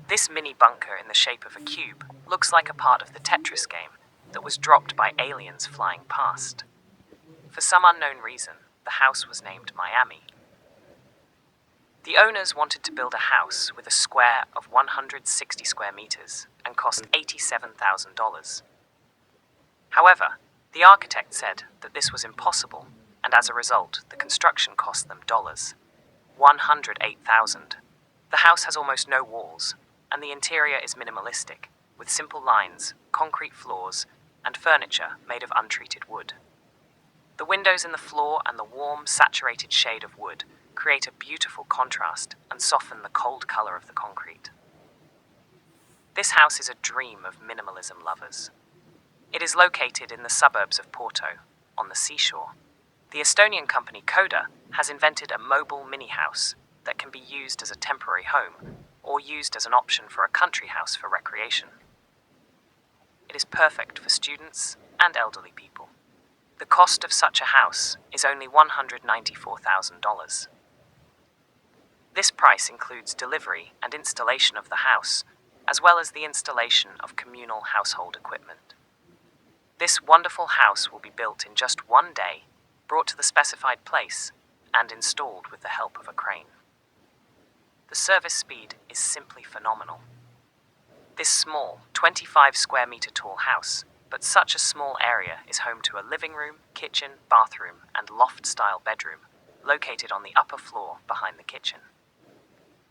This mini bunker in the shape of a cube looks like a part of the Tetris game that was dropped by aliens flying past. For some unknown reason, the house was named Miami. The owners wanted to build a house with a square of 160 square meters and cost $87,000. However, the architect said that this was impossible, and as a result, the construction cost them $108,000. The house has almost no walls, and the interior is minimalistic, with simple lines, concrete floors, and furniture made of untreated wood. The windows in the floor and the warm, saturated shade of wood create a beautiful contrast and soften the cold color of the concrete. This house is a dream of minimalism lovers. It is located in the suburbs of Porto, on the seashore. The Estonian company Koda has invented a mobile mini-house that can be used as a temporary home or used as an option for a country house for recreation. It is perfect for students and elderly people. The cost of such a house is only $194,000. This price includes delivery and installation of the house, as well as the installation of communal household equipment. This wonderful house will be built in just one day, brought to the specified place, and installed with the help of a crane. The service speed is simply phenomenal. This small, 25 square meter tall house, but such a small area, is home to a living room, kitchen, bathroom, and loft-style bedroom, located on the upper floor behind the kitchen.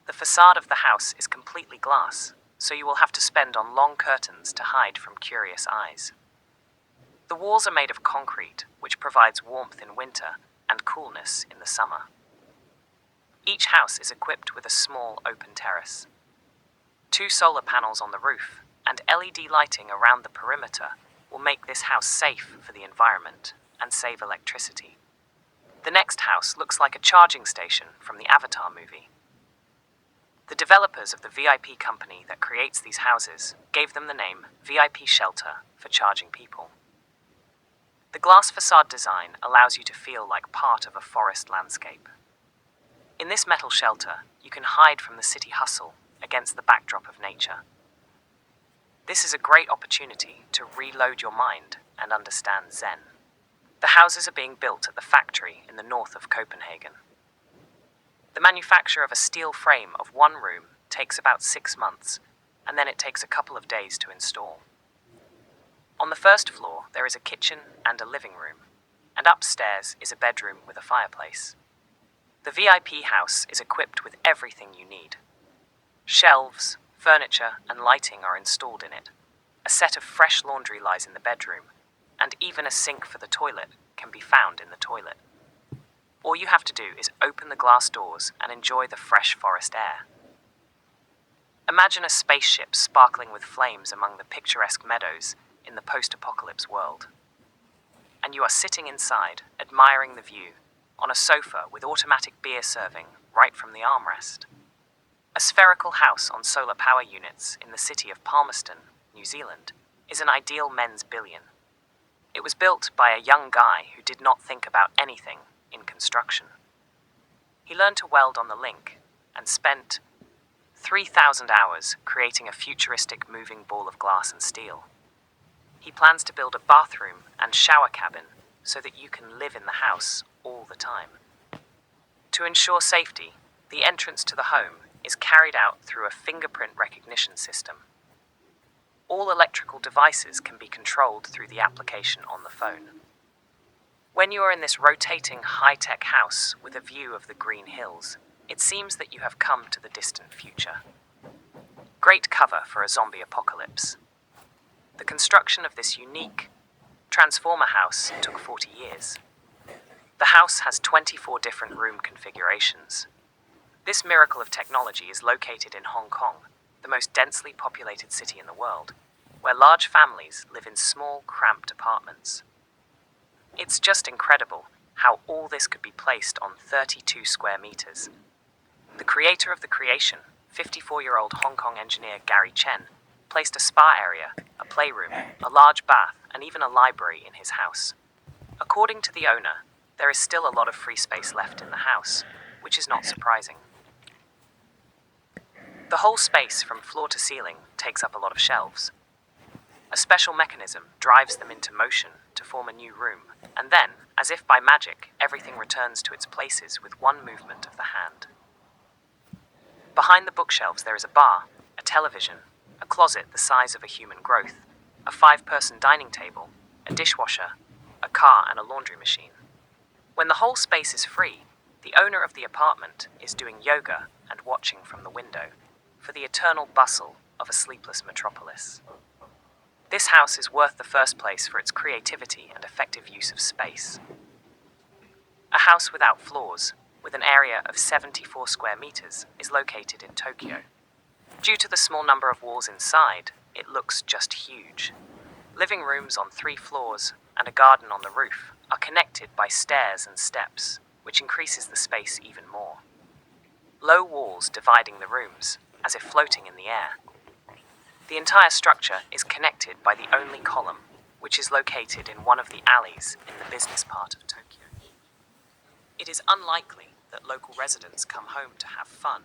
The facade of the house is completely glass, so you will have to spend on long curtains to hide from curious eyes. The walls are made of concrete, which provides warmth in winter and coolness in the summer. Each house is equipped with a small open terrace. 2 solar panels on the roof and LED lighting around the perimeter will make this house safe for the environment and save electricity. The next house looks like a charging station from the Avatar movie. The developers of the VIP company that creates these houses gave them the name VIP Shelter for charging people. The glass facade design allows you to feel like part of a forest landscape. In this metal shelter, you can hide from the city hustle against the backdrop of nature. This is a great opportunity to reload your mind and understand Zen. The houses are being built at the factory in the north of Copenhagen. The manufacture of a steel frame of one room takes about 6 months, and then it takes a couple of days to install. On the first floor, there is a kitchen and a living room, and upstairs is a bedroom with a fireplace. The VIP house is equipped with everything you need. Shelves, furniture, and lighting are installed in it. A set of fresh laundry lies in the bedroom, and even a sink for the toilet can be found in the toilet. All you have to do is open the glass doors and enjoy the fresh forest air. Imagine a spaceship sparkling with flames among the picturesque meadows in the post-apocalypse world. And you are sitting inside, admiring the view, on a sofa with automatic beer serving right from the armrest. A spherical house on solar power units in the city of Palmerston, New Zealand, is an ideal men's billion. It was built by a young guy who did not think about anything in construction. He learned to weld on the link and spent 3,000 hours creating a futuristic moving ball of glass and steel. He plans to build a bathroom and shower cabin so that you can live in the house all the time. To ensure safety, the entrance to the home is carried out through a fingerprint recognition system. All electrical devices can be controlled through the application on the phone. When you are in this rotating high-tech house with a view of the green hills, it seems that you have come to the distant future. Great cover for a zombie apocalypse. The construction of this unique transformer house took 40 years. The house has 24 different room configurations. This miracle of technology is located in Hong Kong, the most densely populated city in the world, where large families live in small, cramped apartments. It's just incredible how all this could be placed on 32 square meters. The creator of the creation, 54-year-old Hong Kong engineer Gary Chen, placed a spa area, a playroom, a large bath, and even a library in his house. According to the owner, there is still a lot of free space left in the house, which is not surprising. The whole space from floor to ceiling takes up a lot of shelves. A special mechanism drives them into motion to form a new room, and then, as if by magic, everything returns to its places with one movement of the hand. Behind the bookshelves there is a bar, a television, a closet the size of a human growth, a 5-person dining table, a dishwasher, a car and a laundry machine. When the whole space is free, the owner of the apartment is doing yoga and watching from the window for the eternal bustle of a sleepless metropolis. This house is worth the first place for its creativity and effective use of space. A house without floors, with an area of 74 square meters, is located in Tokyo. Due to the small number of walls inside, it looks just huge. Living rooms on 3 floors and a garden on the roof are connected by stairs and steps, which increases the space even more. Low walls dividing the rooms, as if floating in the air. The entire structure is connected by the only column, which is located in one of the alleys in the business part of Tokyo. It is unlikely that local residents come home to have fun,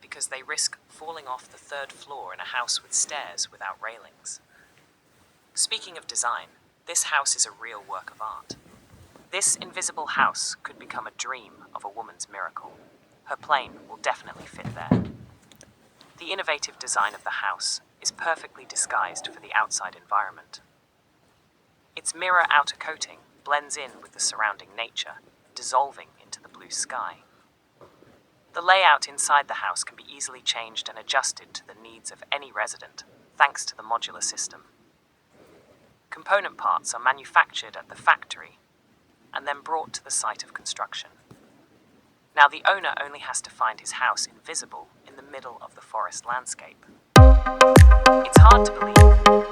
because they risk falling off the 3rd floor in a house with stairs without railings. Speaking of design, this house is a real work of art. This invisible house could become a dream of a woman's miracle. Her plane will definitely fit there. The innovative design of the house is perfectly disguised for the outside environment. Its mirror outer coating blends in with the surrounding nature, dissolving into the blue sky. The layout inside the house can be easily changed and adjusted to the needs of any resident, thanks to the modular system. Component parts are manufactured at the factory and then brought to the site of construction. Now the owner only has to find his house invisible in the middle of the forest landscape. It's hard to believe,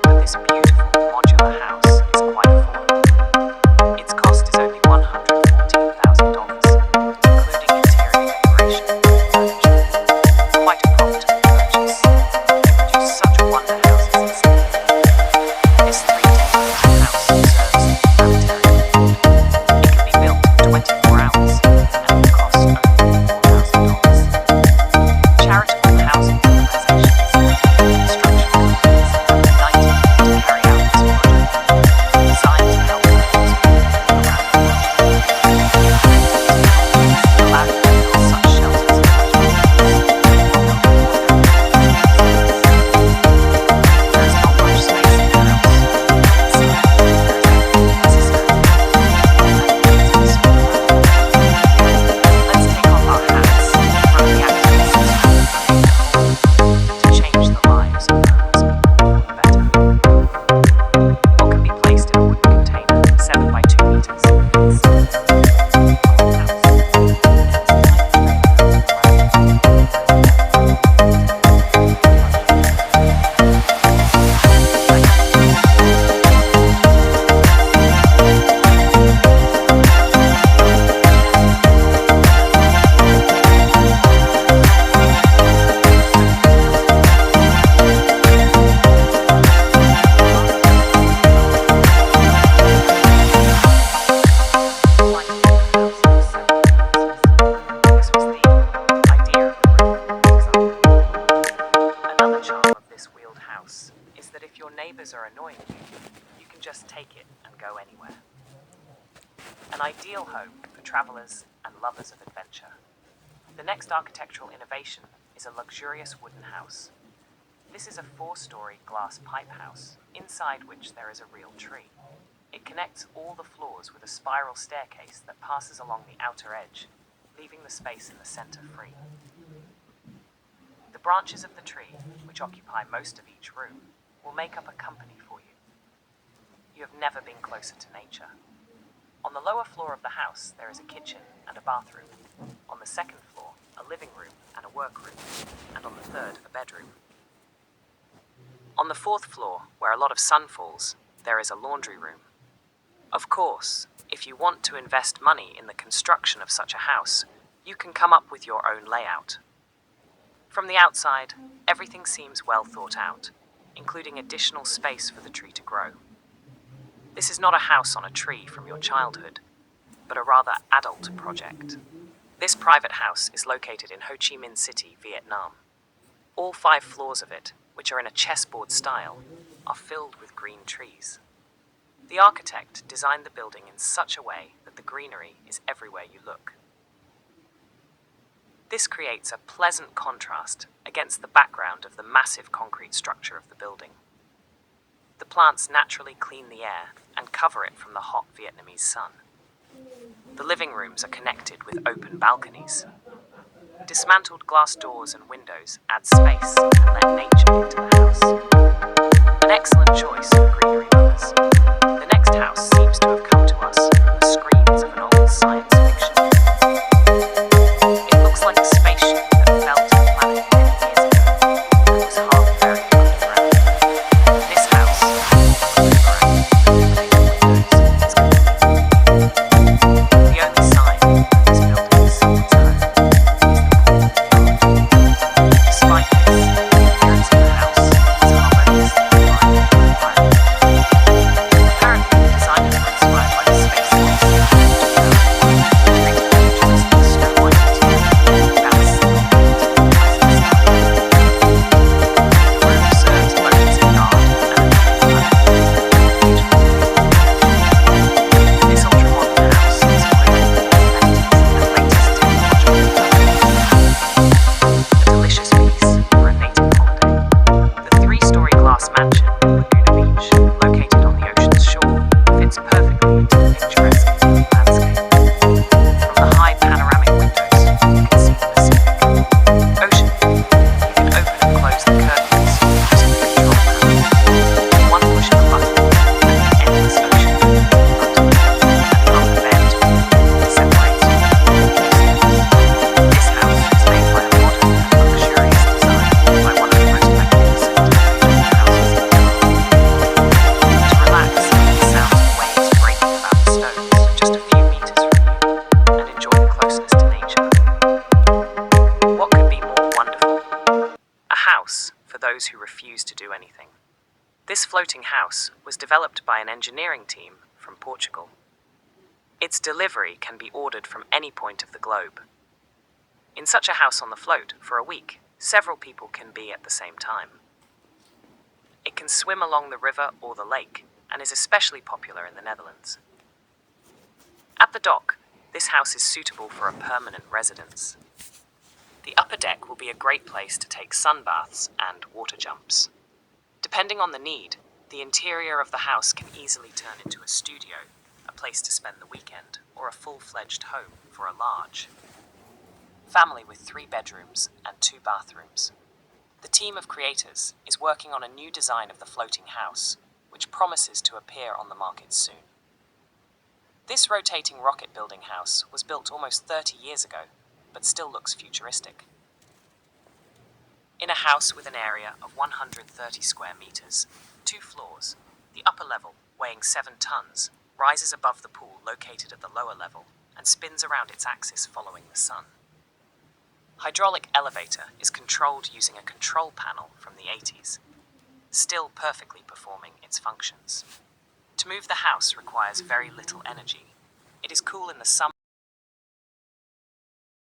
but this beautiful modular house is quite affordable. Its cost is only $114,000, including interior decoration and furniture. Quite a profitable purchase. To produce such wonder houses in Spain. This 3-day house serves the humanitarian need. It can be built in 24 hours and will cost only $4,000. Charitable housing organizations and construction companies are united to carry out this project, designed to help those people around the world. Allow you to build such shelters and there is not much space in the house. It seems there is everything necessary. Let's take off our hats from the activities to change the lives of those for the better. What can be placed in a wooden container 7 by 2 meters? This was the idea of the room. Another charm of this wheeled house is that if your neighbors are annoying you, you can just take it and go anywhere. An ideal home for travelers and lovers of adventure. The next architectural innovation is a luxurious wooden house. This is a 4-story glass pipe house, inside which there is a real tree. It connects all the floors with a spiral staircase that passes along the outer edge, leaving the space in the center free. The branches of the tree, which occupy most of each room, will make up a company for you. You have never been closer to nature. On the lower floor of the house, there is a kitchen and a bathroom. On the 2nd floor, a living room and a workroom, and on the 3rd, a bedroom. On the 4th floor, where a lot of sun falls, there is a laundry room. Of course, if you want to invest money in the construction of such a house, you can come up with your own layout. From the outside, everything seems well thought out, including additional space for the tree to grow. This is not a house on a tree from your childhood, but a rather adult project. This private house is located in Ho Chi Minh City, Vietnam. All 5 floors of it, which are in a chessboard style, are filled with green trees. The architect designed the building in such a way that the greenery is everywhere you look. This creates a pleasant contrast against the background of the massive concrete structure of the building. The plants naturally clean the air and cover it from the hot Vietnamese sun. The living rooms are connected with open balconies. Dismantled glass doors and windows add space and let nature into the house. An excellent choice for greenery lovers. The next house seems to have come to us from the screens of an old science fiction. It looks like a spaceship that fell to the planet many years ago and was half buried underground. This house, is complete. The only sign that this building is someone's home is the pool. Despite this, the appearance of the house is harmoniously combined with the environment. Apparently, the designers were inspired by the space mansion with Luna Beach, located on the ocean's shore, fits perfectly into the picturesque landscape. From the high panoramic windows, you can see the Pacific Ocean. You can open and close the curtains using the control panel. One push of a button, and the endless ocean view from the bed separates you from the museums. This house is made by a modern and luxurious design by one of the most magnificent houses. To relax, the sound of waves breaking about the stones just a few meters from you, and enjoy the closeness to nature. What could be more wonderful? A house for those who refuse to do anything. This floating house was developed by an engineering team from Portugal. Its delivery can be ordered from any point of the globe. In such a house on the float, for a week, several people can be at the same time. It can swim along the river or the lake, and is especially popular in the Netherlands. At the dock, this house is suitable for a permanent residence. The upper deck will be a great place to take sunbaths and water jumps. Depending on the need, the interior of the house can easily turn into a studio, a place to spend the weekend, or a full-fledged home for a large family with 3 bedrooms and 2 bathrooms. The team of creators is working on a new design of the floating house, which promises to appear on the market soon. This rotating rocket building house was built almost 30 years ago, but still looks futuristic. In a house with an area of 130 square meters, 2 floors, the upper level, weighing 7 tons, rises above the pool located at the lower level and spins around its axis following the sun. Hydraulic elevator is controlled using a control panel from the 80s, still perfectly performing its functions. To move the house requires very little energy. It is cool in the summer